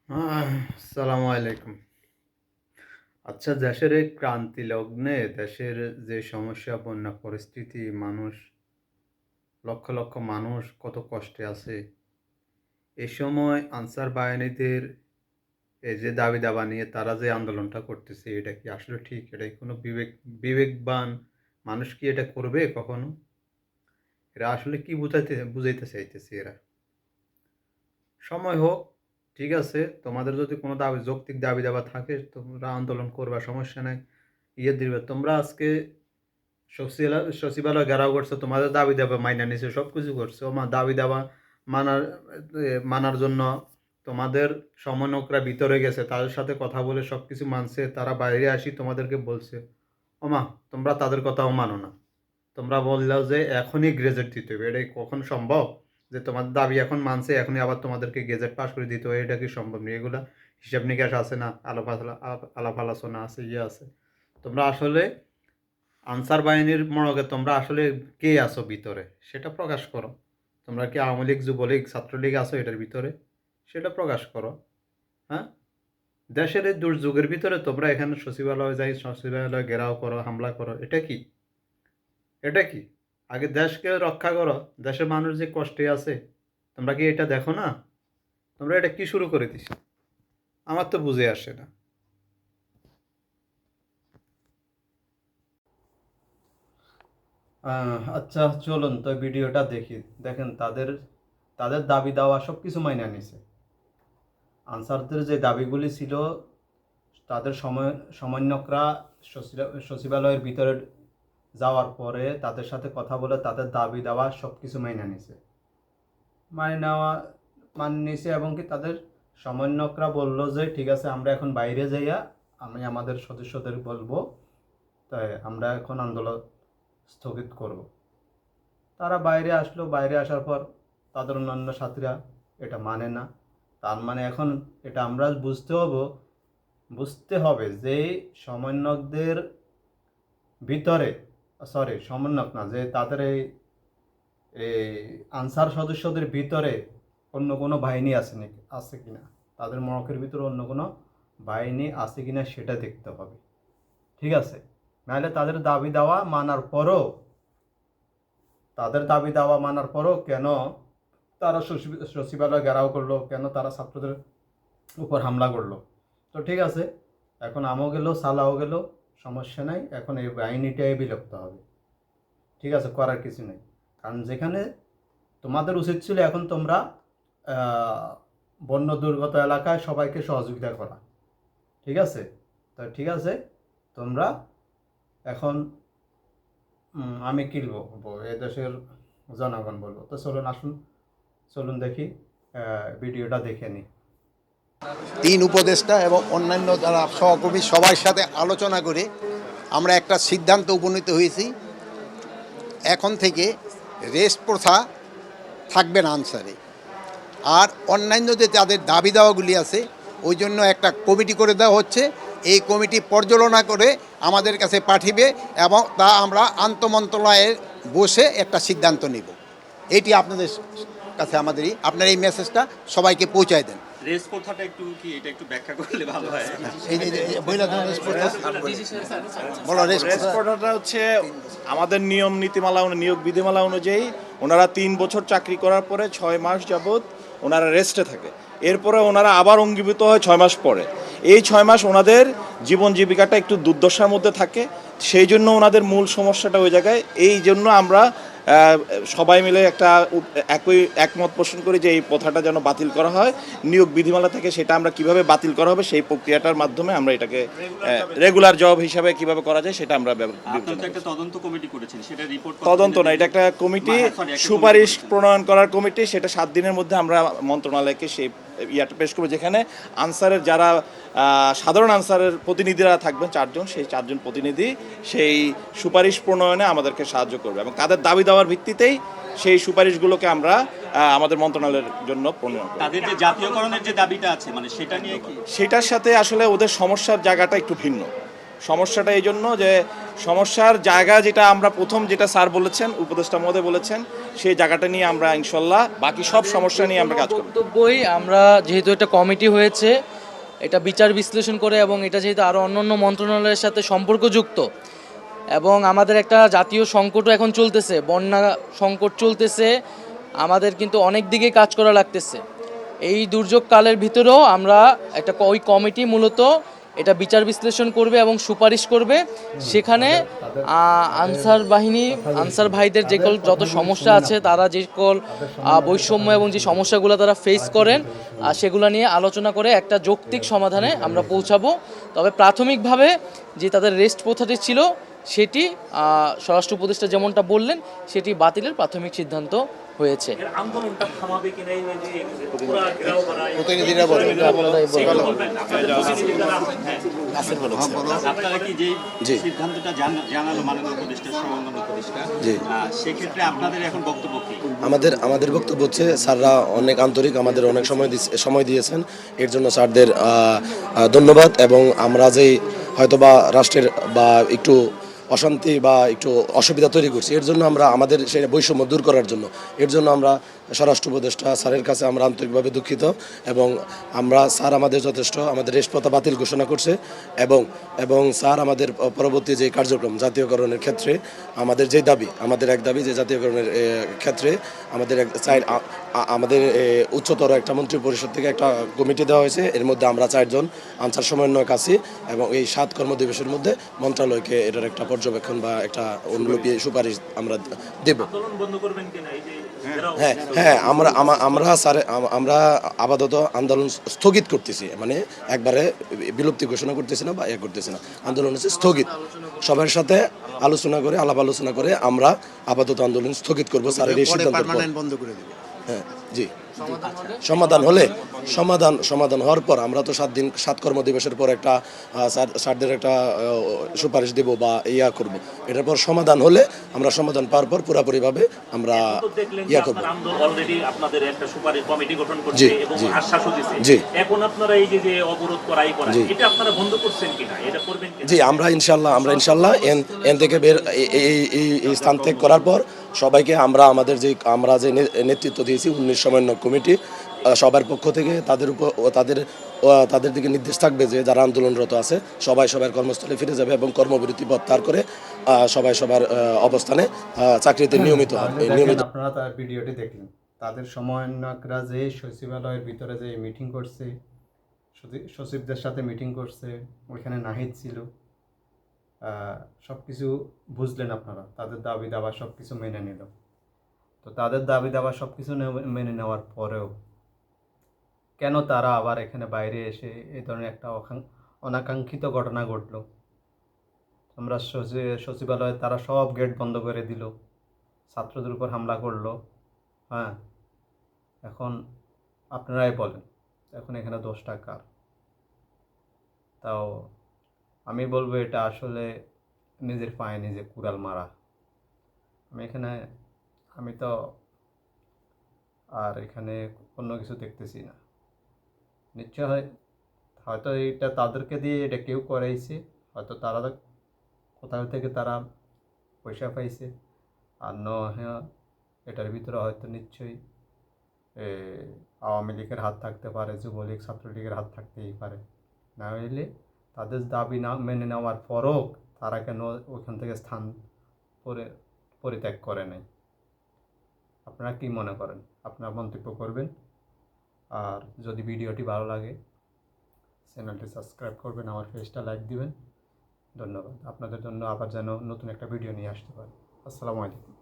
আসসালামু আলাইকুম। আচ্ছা, দেশের এই ক্রান্তি লগ্নে দেশের যে সমস্যা, বন্যা পরিস্থিতি, মানুষ লক্ষ, লক্ষ মানুষ কত কষ্টে আছে। এ সময় আনসার বাহিনীদের এই যে দাবি-দাবা নিয়ে তারা যে আন্দোলনটা করতেছে, এটা কি আসলে ঠিক? এটা কি কোনো বিবেকবান মানুষ কি এটা করবে কখনো? এরা আসলে কি বুঝাইতে চাইতেছে এরা? সময় হোক, ঠিক আছে। তোমাদের যদি কোনো যৌক্তিক দাবি-দাবা থাকে তোমরা আন্দোলন করবা, সমস্যা নাই। দিবে। তোমরা আজকে সচিবালয় ঘেরাও করছো, তোমাদের দাবি-দাবা মাইনা নিছো, সবকিছু করছো। দাবি-দাবা মানার মানার জন্য তোমাদের সমন্বয়করা ভিতরে গেছে, তাদের সাথে কথা বলে সবকিছু মানছে। তারা বাইরে আসি তোমাদেরকে বলছে, ওমা তোমরা তাদের কথাও মানো না। তোমরা বললাও যে এখনই গ্রেজেট দিতে হবে। এটা কি কখন সম্ভব? যে তোমাদের দাবি এখন মানছে, এখনই আবার তোমাদেরকে গেজেট পাস করে দিতে হবে, এটা কি সম্ভব না? এগুলা হিসাব নিকাশ আছে না, আলাপ আলোচনা আছে, আছে। তোমরা আসলে আনসার বাহিনীর মড়কে তোমরা আসলে কে আছো ভিতরে সেটা প্রকাশ করো। তোমরা কি আওয়ামী লীগ, যুবলীগ, ছাত্রলীগ আছো এটার ভিতরে? সেটা প্রকাশ করো। হ্যাঁ, দেশের এই দুর্যোগের ভিতরে তোমরা এখানে সচিবালয় ঘেরাও করো, হামলা করো, এটা কি? এটা কি? আগে দেশকে রক্ষা করো। দেশের মানুষ যে কষ্টে আছে, তোমরা কি এটা দেখো না? তোমরা এটা কি শুরু করে দিছো? আমার তো বুঝে আসে না। আচ্ছা, চলুন তো ভিডিওটা দেখি। দেখেন তাদের তাদের দাবি দাওয়া সব কিছু মাইনা নিছে। আনসারদের যে দাবিগুলি ছিল, তাদের সমন্বয়করা সচিবালয়ের ভিতরে যাওয়ার পরে তাদের সাথে কথা বলে তাদের দাবি দাওয়া সব কিছু মাইনা নিছে। মানে নেওয়া মানে নিছে, এবং কি তাদের সমন্বয়করা বলল যে ঠিক আছে, আমরা এখন বাইরে যাইয়া আমি আমাদের সদস্যদের বলবো, তাই আমরা এখন আন্দোলন স্থগিত করব। তারা বাইরে আসলো, বাইরে আসার পর তাদের অন্যান্য সাথীরা এটা মানে না। তার মানে এখন এটা আমরা বুঝতে হবে যে সমন্বয়কদের ভিতরে, সমন্বয়ক না, যে তাদের এই আনসার সদস্যদের ভিতরে অন্য কোনো বাহিনী আছে কিনা, তাদের মড়কের ভিতরে অন্য কোনো বাহিনী আছে কিনা সেটা দেখতে হবে। ঠিক আছে? নাহলে তাদের দাবি দাওয়া মানার পরও কেন তারা সচিবালয় ঘেরাও করলো, কেন তারা ছাত্রদের উপর হামলা করলো? তো ঠিক আছে, এখন আমও গেল, সালাও গেল, সমস্যা নাই। এখন এই বাহিনীটাই বিলুপ্ত হবে। ঠিক আছে, করার কিছু নেই। কারণ যেখানে তোমাদের উচিত ছিল এখন তোমরা বন্য দুর্গত এলাকায় সবাইকে সহযোগিতা করা। ঠিক আছে? তো ঠিক আছে, তোমরা এখন আমি কি বলবো, এ দেশের জনগণ বলবো। তো চলুন দেখি, ভিডিওটা দেখে নিই। তিন উপদেষ্টা এবং অন্যান্য যারা সহকর্মী সবার সাথে আলোচনা করে আমরা একটা সিদ্ধান্ত উপনীত হয়েছি। এখন থেকে রেস্ট প্রথা থাকবে না আনসারে। আর অন্যান্য যে তাদের দাবি দাওয়াগুলি আছে, ওই জন্য একটা কমিটি করে দেওয়া হচ্ছে। এই কমিটি পর্যালোচনা করে আমাদের কাছে পাঠিয়ে, এবং তা আমরা আন্তঃমন্ত্রণালয়ে বসে একটা সিদ্ধান্ত নিব। এটি আপনাদের কাছে আপনার এই মেসেজটা সবাইকে পৌঁছায় দেন। রেস প্রথাটা একটু ব্যাখ্যা করলে ভালো হয়। রেস প্রথাটা হচ্ছে আমাদের নিয়োগ বিধিমালা অনুযায়ী ওনারা 3 বছর চাকরি করার পরে 6 মাস যাবৎ ওনারা রেস্টে থাকে। এরপরে ওনারা আবার অঙ্গীভূত হয় 6 মাস পরে। এই 6 মাস ওনাদের জীবন জীবিকাটা একটু দুর্দশার মধ্যে থাকে। সেই জন্য ওনাদের মূল সমস্যাটা ওই জায়গায়। এই জন্য আমরা সবাই মিলে একমত পোষণ করি যে এই প্রথাটা যেন বাতিল করা হয়। নিয়োগ বিধিমালা থেকে সেটা আমরা কিভাবে বাতিল করা হবে সেই প্রক্রিয়াটার মাধ্যমে আমরা এটাকে রেগুলার জব হিসাবে কিভাবে করা যায় সেটা আমরা তদন্ত কমিটি করেছেন, সেটা রিপোর্ট তদন্ত না, এটা একটা কমিটি, সুপারিশ প্রণয়ন করার কমিটি। সেটা 7 দিনের মধ্যে আমরা মন্ত্রণালয়কে সেই পেশ করবো, যেখানে আনসারের যারা সাধারণ আনসারের প্রতিনিধিরা থাকবেন 4 জন, সেই 4 জন প্রতিনিধি সেই সুপারিশ প্রণয়নে আমাদেরকে সাহায্য করবে, এবং তাদের দাবি দেওয়ার ভিত্তিতেই সেই সুপারিশগুলোকে আমরা আমাদের মন্ত্রণালয়ের জন্য প্রণয়ন করব। তাদের যে জাতীয়করণের যে দাবিটা আছে, মানে সেটা নিয়ে কি? সেটার সাথে আসলে ওদের সমস্যার জায়গাটা একটু ভিন্ন। সমস্যাটা এই জন্য যে সমস্যার জায়গা যেটা আমরা প্রথম যেটা স্যার বলেছেন, উপদেষ্টা মহোদয় বলেছেন, সেই জায়গাটা নিয়ে আমরা ইনশাল্লাহ বাকি সব সমস্যা নিয়ে আমরা কাজ করব। বক্তব্যই আমরা যেহেতু একটা কমিটি হয়েছে, এটা বিচার বিশ্লেষণ করে এবং এটা যেহেতু আরও অন্যান্য মন্ত্রণালয়ের সাথে সম্পর্কযুক্ত এবং আমাদের একটা জাতীয় সংকটও এখন চলতেছে, বন্যা সংকট চলতেছে, আমাদের কিন্তু অনেক দিকে কাজ করা লাগতেছে। এই দুর্যোগ কালের ভিতরেও আমরা একটা ওই কমিটি মূলত এটা বিচার বিশ্লেষণ করবে এবং সুপারিশ করবে। সেখানে আনসার ভাইদের যে যত সমস্যা আছে, তারা যে বৈষম্য এবং যে সমস্যাগুলো তারা ফেস করেন, সেগুলো নিয়ে আলোচনা করে একটা যৌক্তিক সমাধানে আমরা পৌঁছাবো। তবে প্রাথমিকভাবে যে তাদের রেস্ট প্রথাটি ছিল, সেটি স্বরাষ্ট্র উপদেষ্টা যেমনটা বললেন, সেটি বাতিলের প্রাথমিক সিদ্ধান্ত হয়েছে। প্রতিনিধিরা বলেন। আপনারা কি যে সিদ্ধান্তটা জানালো মাননীয় উপদেষ্টা, সমন্বয় উপদেষ্টা, সেক্ষেত্রে আপনাদের এখন বক্তব্য কি? আমাদের বক্তব্য হচ্ছে স্যাররা অনেক আন্তরিক, আমাদের অনেক সময় দিয়েছেন, এর জন্য স্যারদের ধন্যবাদ। এবং আমরা যেই হয়তোবা রাষ্ট্রের বা একটু অশান্তি বা একটু অসুবিধা তৈরি করছি, এর জন্য আমরা আমাদের সেই বৈষম্য দূর করার জন্য এর জন্য আমরা স্বরাষ্ট্র উপদেষ্টা স্যারের কাছে আমরা আন্তরিকভাবে দুঃখিত। এবং স্যার আমাদের যথেষ্ট আমাদের রেস্ট প্রথা বাতিল ঘোষণা করছে এবং স্যার আমাদের পরবর্তী যে কার্যক্রম জাতীয়করণের ক্ষেত্রে আমাদের যে দাবি, আমাদের এক দাবি যে জাতীয়করণের ক্ষেত্রে আমাদের উচ্চতর একটা মন্ত্রী পরিষদ থেকে একটা কমিটি দেওয়া হয়েছে। এর মধ্যে আমরা 4 জন আনসার সমন্বয়ক আছি এবং এই 7 কর্মদিবসের মধ্যে মন্ত্রণালয়কে এটার একটা পর্যবেক্ষণ বা একটা অনুলিপি সুপারিশ আমরা দেব। হ্যাঁ, আমরা আপাতত আন্দোলন স্থগিত করতেছি, মানে একবারে বিলুপ্তি ঘোষণা করতেছি না বা করতেছি না, আন্দোলন হচ্ছে স্থগিত। সবার সাথে আলাপ আলোচনা করে আমরা আপাতত আন্দোলন স্থগিত করবো স্যারের এই সিদ্ধান্ত বন্ধ করে দেবে। হ্যাঁ, জি। সমাধান হওয়ার পর আমরা তো 7 কর্মদিবসের পর একটা স্যারদের একটা সুপারিশ দেব বা করব। এটার পর সমাধান হলে আমরা সমাধান পাওয়ার পর পুরোপুরিভাবে আমরা করব। অলরেডি আপনাদের একটা সুপারিশ কমিটি গঠন করছে এবং আশ্বাসও দিয়েছে। জি। এখন আপনারা এই যে অবরোধ করা এটা আপনারা বন্ধ করছেন কিনা, এটা করবেন কিনা? জি, আমরা ইনশাআল্লাহ এন থেকে বের এই স্থান ত্যাগ করার পর সবাইকে আমরা যে নেতৃত্ব দিয়েছি 19 সমন্বয় কমিটি, সবার পক্ষ থেকে তাদের দিকে নির্দেশ থাকবে যে যারা আন্দোলনরত আছে সবার কর্মস্থলে ফিরে যাবে এবং কর্মবিরতি প্রত্যাহার করে সবার অবস্থানে চাকরিতে নিয়মিত হবে। আপনারা তার ভিডিওটি দেখলেন, তাদের সমন্বয়করা যে সচিবালয়ের ভিতরে যে মিটিং করছে, সচিবদের সাথে মিটিং করছে, ওইখানে নাহিদ ছিল, সব কিছু বুঝলেন আপনারা। তাদের দাবি দাবা সব কিছু মেনে নিল। তো তাদের দাবি দাবা সব কিছু মেনে নেওয়ার পরেও কেন তারা আবার এখানে বাইরে এসে এই ধরনের একটা অনাকাঙ্ক্ষিত ঘটনা ঘটলো? আমরা সচিবালয়ে তারা সব গেট বন্ধ করে দিল, ছাত্রদের উপর হামলা করলো। হ্যাঁ, এখন আপনারাই বলেন, এখন এখানে দোষটা কার? তাও আমি বলবো এটা আসলে নিজের পায়ে নিজে কুড়াল মারা। আমি তো আর এখানে অন্য কিছু দেখতেছি না। নিশ্চয় হয়তো এটা তাদেরকে দিয়ে এটা কেউ করাইছে, হয়তো তারা কোথাও থেকে তারা পয়সা পাইছে, আর হ্যাঁ এটার ভিতরে হয়তো নিশ্চয়ই আওয়ামী লীগের হাত থাকতে পারে, যুবলীগ ছাত্রলীগের হাত থাকতেই পারে। না হইলে তাদের দাবি না মেনে নেওয়ার পরও তারা কেন ওইখান থেকে স্থান পরিত্যাগ করে নাই? আপনারা কি মনে করেন? আপনারা মন্তব্য করবেন। আর যদি ভিডিওটি ভালো লাগে চ্যানেলটি সাবস্ক্রাইব করবেন, আমার পেজটা লাইক দিবেন। ধন্যবাদ। আপনাদের জন্য আবার যেন নতুন একটা ভিডিও নিয়ে আসতে পারি। আসসালামু আলাইকুম।